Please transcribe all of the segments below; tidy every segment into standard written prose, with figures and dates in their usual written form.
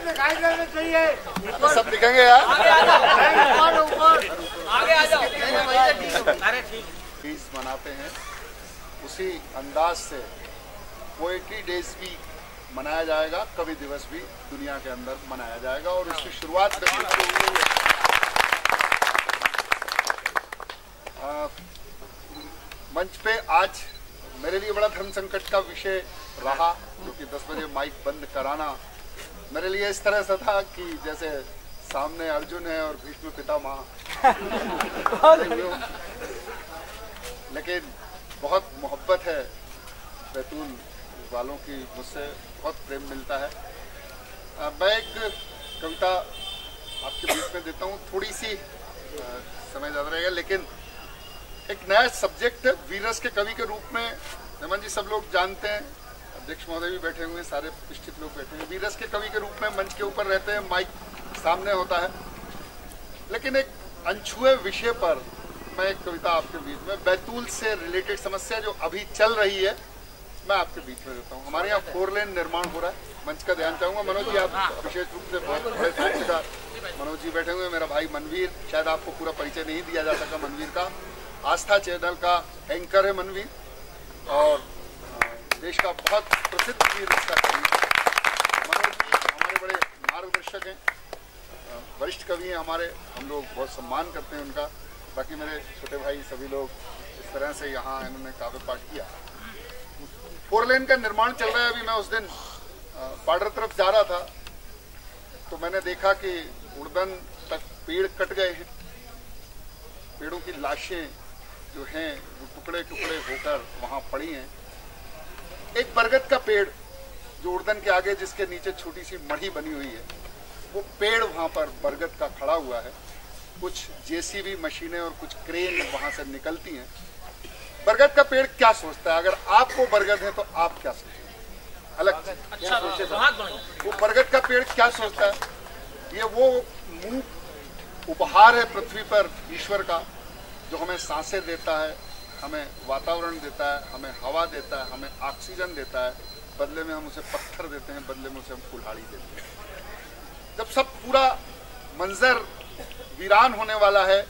दिखाई देना चाहिए। तो सब दिखेंगे यार। आगे आ जाओ। तीज मनाते हैं उसी अंदाज से पोएट्री डेज भी मनाया जाएगा, कवि दिवस भी दुनिया के अंदर मनाया जाएगा और उसकी शुरुआत करते हुए मंच पे आज मेरे लिए बड़ा धर्म संकट का विषय रहा, क्योंकि 10 बजे माइक बंद कराना मेरे लिए इस तरह से था कि जैसे सामने अर्जुन है और भीष्म पितामह। लेकिन बहुत मोहब्बत है बैतूल वालों की, मुझसे बहुत प्रेम मिलता है। मैं एक कविता आपके बीच में देता हूँ, थोड़ी सी समय ज़्यादा रहेगा, लेकिन एक नया सब्जेक्ट है। वीररस के कवि के रूप में हेमंत जी सब लोग जानते हैं, अध्यक्ष महोदय भी बैठे हुए हैं, सारे प्रतिष्ठित लोग बैठे हैं। वीररस के कवि के रूप में मंच के ऊपर रहते हैं, माइक सामने होता है, लेकिन एक अनछुए विषय पर मैं एक कविता आपके बीच में, बैतूल से रिलेटेड समस्या जो अभी चल रही है, मैं आपके बीच में देता हूँ। हमारे यहाँ 4 लेन निर्माण हो रहा है, मंच का ध्यान चाहूंगा। मनोज जी आप विशेष रूप से बहुत बड़े साहित्यकार मनोज जी बैठे हुए, मेरा भाई मनवीर, शायद आपको पूरा परिचय नहीं दिया जा सका मनवीर का, आस्था चैनल का एंकर है मनवीर और देश का बहुत प्रसिद्ध वीर इसका कवि। मनोज जी हमारे बड़े मार्गदर्शक हैं, वरिष्ठ कवि हैं हमारे, हम लोग बहुत सम्मान करते हैं उनका। बाकी मेरे छोटे भाई सभी लोग इस तरह से यहाँ इन्होंने काव्य पाठ किया। 4 लेन का निर्माण चल रहा है। अभी मैं उस दिन बॉर्डर तरफ जा रहा था तो मैंने देखा कि उड़दन तक पेड़ कट गए हैं, पेड़ों की लाशें जो हैं वो टुकड़े टुकड़े होकर वहां पड़ी हैं। एक बरगद का पेड़ जो उड़दन के आगे, जिसके नीचे छोटी सी मढ़ी बनी हुई है, वो पेड़ वहां पर बरगद का खड़ा हुआ है। कुछ जेसीबी मशीनें और कुछ क्रेन वहां से निकलती हैं। बरगद का पेड़ क्या सोचता है? अगर आपको बरगद है तो आप क्या सोचेंगे? अलग अच्छा, वो बरगद का पेड़ क्या सोचता है? ये वो मूक उपहार है पृथ्वी पर ईश्वर का, जो हमें सांसें देता है, हमें वातावरण देता है, हमें हवा देता है, हमें ऑक्सीजन देता है। बदले में हम उसे पत्थर देते हैं, बदले में उसे हम कुल्हाड़ी देते हैं। जब सब पूरा मंजर वीरान होने वाला है,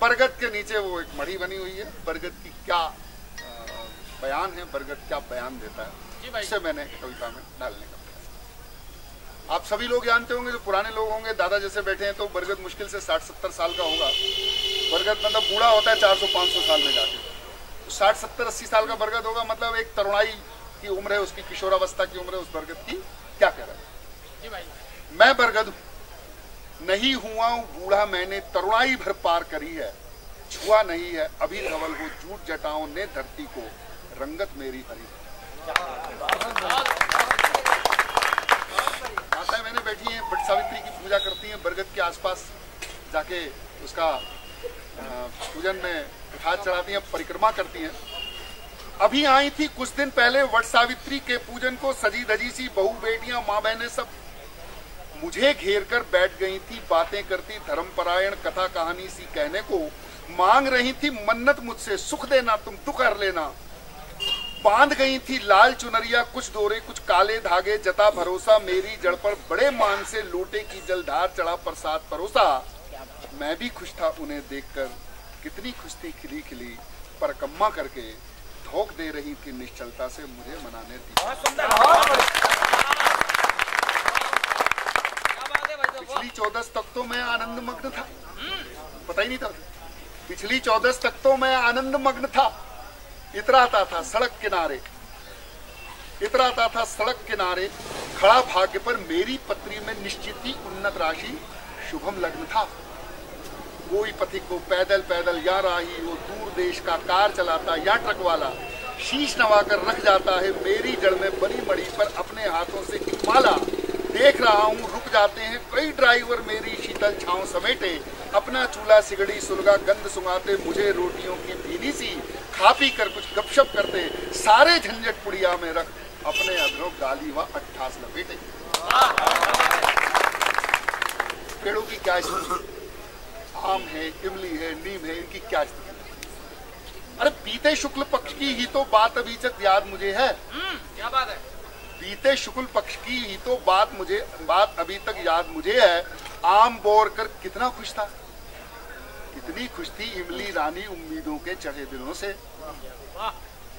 बरगद के नीचे वो एक मढ़ी बनी हुई है। बरगद की क्या बयान है, बरगद क्या बयान देता है, इसे मैंने कविता में डालने का प्रयास। आप सभी लोग जानते होंगे, जो पुराने लोग होंगे, दादा जैसे बैठे हैं, तो बरगद मुश्किल से 60-70 साल का होगा। बरगद मतलब बूढ़ा होता है 400-500 साल में जाके, तो 60-70-80 साल का बरगद होगा, मतलब एक तरुणाई की उम्र है, उसकी किशोरावस्था की उम्र है उस बरगद की। क्या कह रहा है? मैं बरगद हूं, नहीं हुआ हूं बूढ़ा, मैंने तरुणाई भर पार करी है, छुआ नहीं है अभी धवल हो जूट जटाओं ने धरती को, रंगत मेरी हरी। माताएं मैंने बैठी हैं, वट सावित्री की पूजा करती हैं, बरगद के आसपास जाके उसका पूजन में प्रसाद चढ़ाती हैं, परिक्रमा करती हैं। अभी आई थी कुछ दिन पहले वट सावित्री के पूजन को, सजी धजी सी बहू बेटियां माँ बहनें सब मुझे घेर कर बैठ गई थी, बातें करती धर्मपरायण कथा कहानी सी कहने को, मांग रही थी मन्नत मुझसे, सुख देना तुम दुख हर लेना। बांध गई थी लाल चुनरिया कुछ दोरे कुछ काले धागे, जता भरोसा मेरी जड़ पर, बड़े मान से लोटे की जलधार चढ़ा प्रसाद परोसा। मैं भी खुश था उन्हें देखकर, कितनी खुश थी खिली खिली, पर कम्मा करके धोख दे रही थी निश्चलता से मुझे मनाने दी। पिछली 14 तक तो मैं आनंद मग्न था, पता ही नहीं था। पिछली 14 तक तो मैं आनंद मग्न था, इतराता था सड़क किनारे, इतराता था सड़क किनारे, खड़ा भाग्य पर मेरी पत्री में निश्चित ही उन्नत राशि, शुभम लग्न था। कोई पथिक को पैदल पैदल या राही वो दूर देश का कार चलाता या ट्रक वाला, शीश नवाकर रख जाता है मेरी जड़ में बनी मड़ी पर अपने हाथों से एक माला। देख रहा हूँ रुक जाते हैं कई ड्राइवर मेरी शीतल छांव समेटे, अपना चूल्हा सिगड़ी सुलगा गंध सुंगाते, मुझे रोटियों की भीनी सी खा पी कर कुछ गपशप करते, सारे झंझट पुड़िया में रख अपने अधरों गाली व 28 लपेटे। पेड़ों की क्या स्थिति, आम है, इमली है, नीम है, इनकी क्या स्थिति? अरे बीते शुक्ल पक्ष की ही तो बात अभी तक याद मुझे है। क्या बात है? बीते शुक्ल पक्ष की ही तो बात अभी तक याद मुझे है। आम बोर कर कितना खुश था, कितनी खुश थी इमली रानी उम्मीदों के चढ़े दिनों से।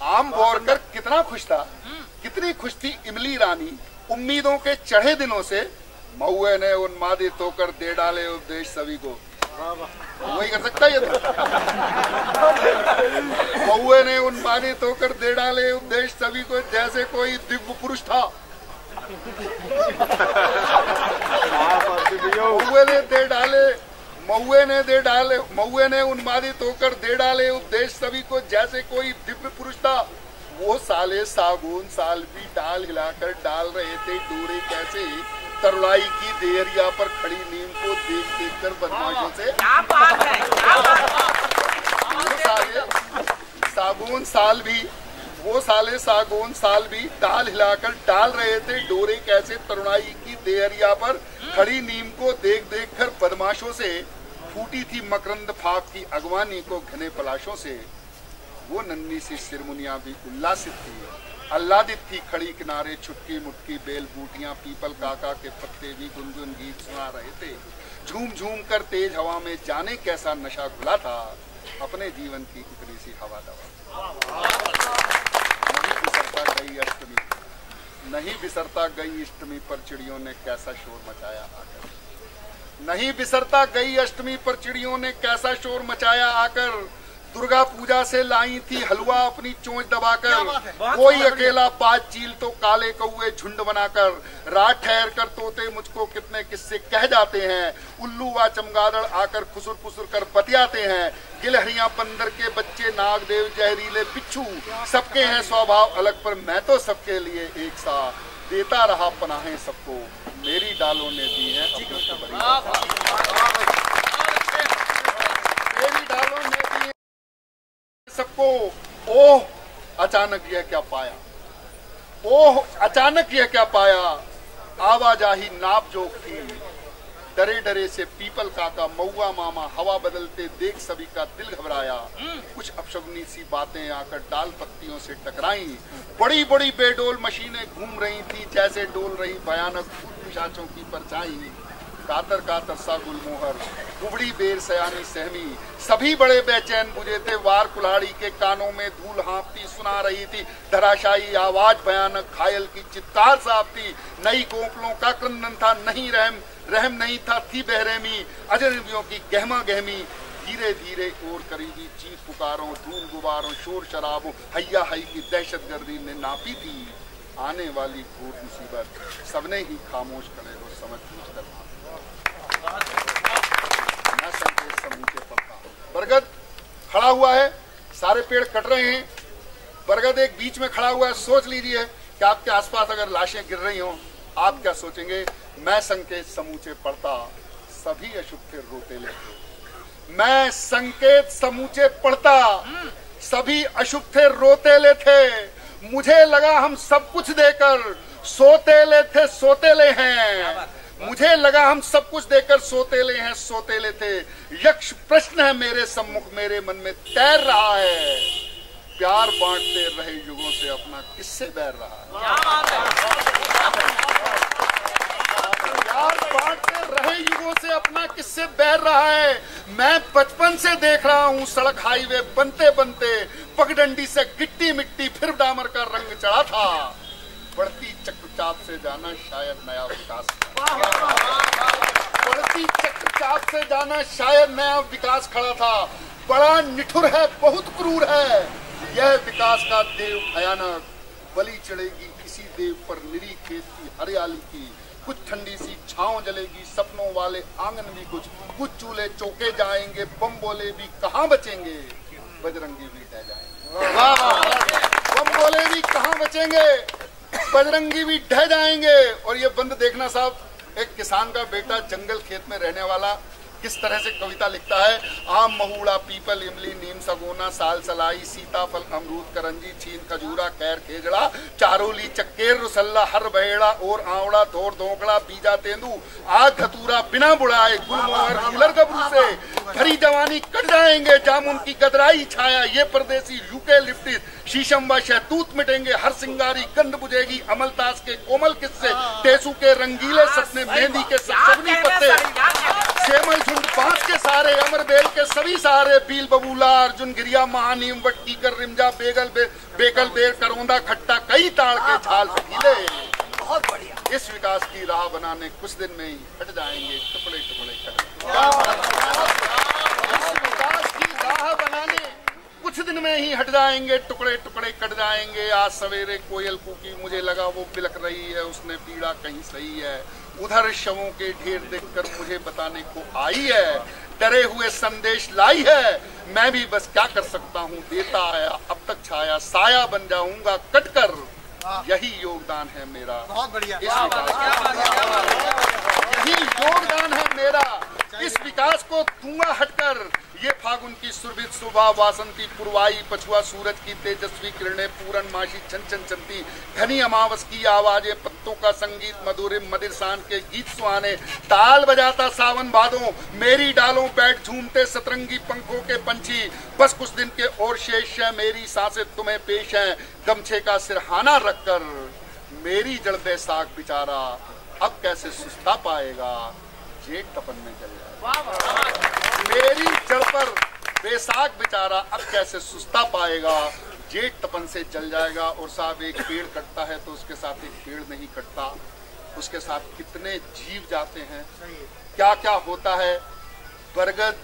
आम बोर कर कितना खुश था, कितनी खुश थी इमली रानी उम्मीदों के चढ़े दिनों से। महुए ने उन्मादित होकर दे डाले उपदेश सभी को। वही कर सकता है ये तो। महुए ने उन्मादित होकर दे डाले उपदेश सभी को, जैसे कोई दिव्य पुरुष था। महुए ने उन्मादित होकर दे डाले उपदेश सभी को, जैसे कोई दिव्य पुरुष था। वो साले सागुन साल भी डाल हिलाकर डाल रहे थे डोरे कैसे, तरुणाई की देहरिया पर खड़ी नीम को देख देख कर बदमाशों से। क्या बात है, क्या बात है। वो साले सागौन साल भी डाल हिलाकर डाल रहे थे डोरे कैसे, तरुणाई की देहरिया पर खड़ी नीम को देख देख कर बदमाशों से। फूटी थी मकरंद फाक की अगवानी को घने पलाशों से। वो नन्ही सी सिरमुनिया भी उल्लासित थी, आह्लादित थी खड़ी किनारे छुटकी मुटकी बेल बूटियां। पीपल काका के पत्ते भी गुनगुन गीत सुना रहे थे। झूम झूम कर तेज हवा में जाने कैसा नशा घुला था, अपने जीवन की इतनी सी हवा दवा। नहीं बिसरता गई अष्टमी पर चिड़ियों ने कैसा शोर मचाया आकर। नहीं बिसरता गई अष्टमी पर चिड़ियों ने कैसा शोर मचाया आकर। दुर्गा पूजा से लाई थी हलवा अपनी चोंच दबाकर। कोई अकेला बाज चील तो काले कौए झुंड बनाकर। रात ठहर कर तोते मुझको कितने किस्से कह जाते हैं। उल्लू व चमगादड़ आकर खुसुर फुसुर कर बतियाते हैं। गिलहरियां बंदर के बच्चे नागदेव जहरीले बिच्छू, सबके हैं स्वभाव अलग पर मैं तो सबके लिए एक सा। देता रहा पनाहें सबको, मेरी डालों ने दी है अपनी खबरी। मेरी डालों ने दी सबको। ओह अचानक यह क्या पाया, ओह अचानक यह क्या पाया। आवाजाही नाप जोक थी, डरे डरे से पीपल काका मऊआ मामा हवा बदलते देख सभी का दिल घबराया। कुछ अपशगुनी सी बातें आकर डाल पत्तियों से टकराई। बड़ी बड़ी बेडोल मशीनें घूम रही थी, जैसे डोल रही भयानक भूत पिशाचों की परछाई। कातर कातर सा गुलमोहर, कुबड़ी बेर सयानी सहमी, सभी बड़े बेचैन बुझे थे। वार कुल्हाड़ी के कानों में धूल हाँफती सुना रही थी। धराशायी आवाज भयानक घायल की चित्कार साफ थी। नई कोपलों का क्रंदन था, नहीं रहम नहीं था, थी बेरहमी। अजनबियों की गहमा गहमी, धीरे धीरे और करीबी चीख पुकारों, धूल गुबारों, शोर शराबों, हैया हई की दहशतगर्दी ने नापी थी आने वाली घोर मुसीबत। सबने ही खामोश खड़े हो समझ बूझ कर। मैं संकेत समूचे पड़ता। बरगद खड़ा हुआ है, सारे पेड़ कट रहे हैं, बरगद एक बीच में खड़ा हुआ है। सोच लीजिए कि आपके आसपास अगर लाशें गिर रही हों, आप क्या सोचेंगे। मैं संकेत समूचे पढ़ता, सभी अशुभ थे रोते लेते। मैं संकेत समूचे पढ़ता, सभी अशुभ थे रोतेले थे। मुझे लगा हम सब कुछ देकर सोतेले थे, सोतेले हैं। मुझे लगा हम सब कुछ देकर सोतेले हैं, सोतेले थे। यक्ष प्रश्न है मेरे सम्मुख, मेरे मन में तैर रहा है। प्यार बांटते रहे युगों से अपना किससे बैर रहा है। प्यार बांटते रहे युगों से अपना किससे बैर रहा है। मैं बचपन से देख रहा हूँ सड़क हाईवे बनते बनते, पगडंडी से गिट्टी मिट्टी फिर डामर का रंग चढ़ा था। बढ़ती चक्रचाप से जाना शायद नया विकास, बढ़ती चक्रचाप से जाना शायद नया विकास खड़ा था। बड़ा निठुर है, बहुत क्रूर है यह विकास का देव भयानक। बलि चढ़ेगी किसी देव पर निरी खेत की हरियाली की। कुछ ठंडी सी छांव जलेगी सपनों वाले आंगन भी कुछ चूल्हे चौके जाएंगे। बम बोले भी कहाँ बचेंगे, बजरंगी भी ढह जाएंगे। बम बोले भी कहाँ बचेंगे, बजरंगी भी ढह जाएंगे। और ये बंद देखना साहब, एक किसान का बेटा जंगल खेत में रहने वाला किस तरह से कविता लिखता है। आम महुड़ा पीपल इमली नीम सगोना साल सलाई सीताफल अमरूद करंजी छीन खजूरा खैर खेजड़ा चारोली चक्केर रुसल्ला हर बहेड़ा और आंवड़ा धोर धोकड़ा बीजा तेंदू आग धतूरा बिना बुढ़ाए गुलमोहर गूलर गबरू से घड़ी जवानी कट जाएंगे, जामुन की गदराई छाया, ये परदेसी यूकेलिप्टिस शीशम व शहतूत मिटेंगे, हर सिंगारी गंध बुझेगी, अमलतास के कोमल किस्से, टेसू के रंगीले सपने, मेहंदी के सपनी पत्ते, सेमल झुंड बांस के सारे, अमर बेल के सभी सहारे, बील बबूला अर्जुन गिरिया महानीम वट्टी कर रिमजा बेगल बेर करौंदा खट्टा, कई ताड़ के झाल पतीले। बहुत बढ़िया। इस विकास की राह बनाने कुछ दिन में ही हट जाएंगे टुकड़े टुकड़े विकास की राह बनाने कुछ दिन में ही हट जाएंगे टुकड़े टुकड़े कट जाएंगे। आज सवेरे कोयल कूकी, मुझे लगा वो बिलक रही है, उसने पीड़ा कहीं सही है, उधर शवों के ढेर देखकर मुझे बताने को आई है, डरे हुए संदेश लाई है, मैं भी बस क्या कर सकता हूँ, देता आया अब तक छाया, साया बन जाऊंगा कटकर, यही योगदान है मेरा। बहुत बढ़िया। यही योगदान है मेरा इस विकास को दूंगा हटकर। ये फागुन की सुरभित सुबह, वासंती पुरवाई, पछुआ सूरज की तेजस्वी किरणें, पूरन मासी छन छन चलती, घनी अमावस की आवाजें, पत्तों का संगीत मधुर, मदिर शान के गीत सुहाने, ताल बजाता सावन भादों, मेरी डालों बैठ झूमते सतरंगी पंखों के पंछी, बस कुछ दिन के और शेष है, मेरी सांसें तुम्हें पेश हैं, गमछे का सिरहाना रखकर, मेरी जड़ बैसाख बेचारा अब कैसे सुस्ता पाएगा, जेठ तपन में जल जाएगा। मेरी जड़ पर बैसाख बेचारा अब कैसे सुस्ता पाएगा, जेठ तपन से जल जाएगा। और साहब, एक पेड़ कटता है तो उसके साथ एक पेड़ नहीं कटता, उसके साथ कितने जीव जाते हैं, क्या क्या होता है। बरगद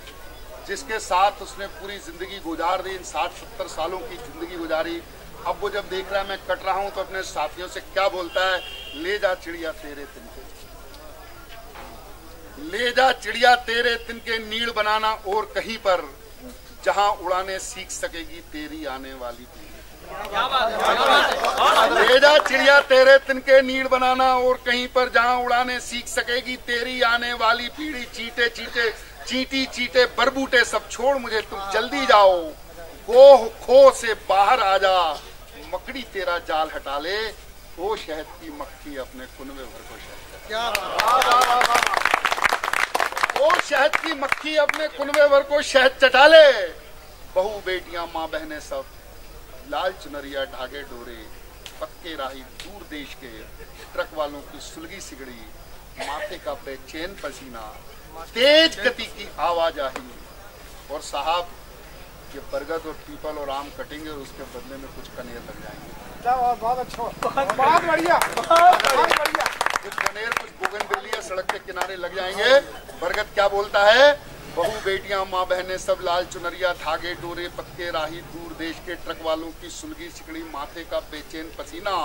जिसके साथ उसने पूरी जिंदगी गुजार दी, इन 60-70 सालों की जिंदगी गुजारी, अब वो जब देख रहा है मैं कट रहा हूं तो अपने साथियों से क्या बोलता है, ले जा चिड़िया तेरे तिनके, ले जा चिड़िया तेरे तिनके, नीड़ बनाना और कहीं पर, जहां उड़ाने सीख सकेगी तेरी आने वाली पीढ़ी। ले जा चिड़िया तेरे तिनके, नीड़ बनाना और कहीं पर, जहां उड़ाने सीख सकेगी तेरी आने वाली पीढ़ी। चीटे चीटे चींटी चीटे बरबूटे सब छोड़ मुझे तुम जल्दी जाओ, गोह खो से बाहर आ जा, मकड़ी तेरा जाल हटा ले, ओ शहद की मक्खी अपने कुनबे भर को शहद, ओ शहद की मक्खी अपने कुनबे भर को शहद चटा ले। बहू बेटियां माँ बहनें सब, लाल चुनरिया ढागे डोरे, पक्के राही दूर देश के, ट्रक वालों की सुलगी सिगड़ी, माथे का बेचैन पसीना, तेज गति की आवाजाही। और साहब, ये बरगद और पीपल और आम कटेंगे और उसके बदले में कुछ कनेर लग जाएंगे। बहुत अच्छा, बहुत बढ़िया, बहुत बढ़िया। कुछ कनेर, कुछ बोगनविलिया सड़क के किनारे लग जाएंगे। बरगद क्या बोलता है, बहू बेटियां माँ बहनें सब, लाल चुनरिया धागे डोरे, पक्के राही दूर देश के, ट्रक वालों की सुलगी सिकड़ी, माथे का बेचैन पसीना,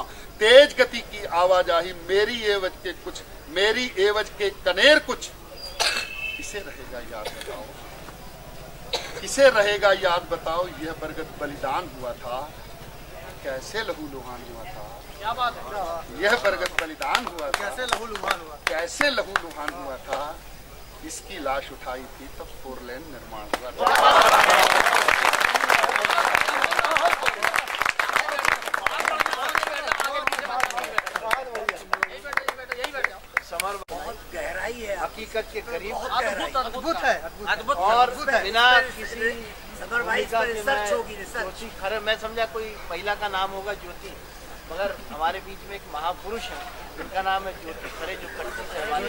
तेज गति की आवाजाही, मेरी एवज के कनेर कुछ, किसे रहेगा याद बताओ, किसे रहेगा याद बताओ, यह बरगद बलिदान हुआ था, कैसे लहू लुहान हुआ था। क्या बात है। यह बरगद बलिदान हुआ था, कैसे लहू लुहान हुआ, कैसे लहू लुहान हुआ था, इसकी लाश उठाई थी तब 4 लेन निर्माण हुआ था। बहुत गहराई है, हकीकत के करीब, अद्भुत है, अद्भुत और है। बिना किसी समर भाई इस पर रिसर्च होगी, रिसर्च। ज्योति खरे, मैं समझा कोई महिला का नाम होगा ज्योति, मगर हमारे बीच में एक महापुरुष है जिनका नाम है ज्योति खरे, जो कटनी से हमारे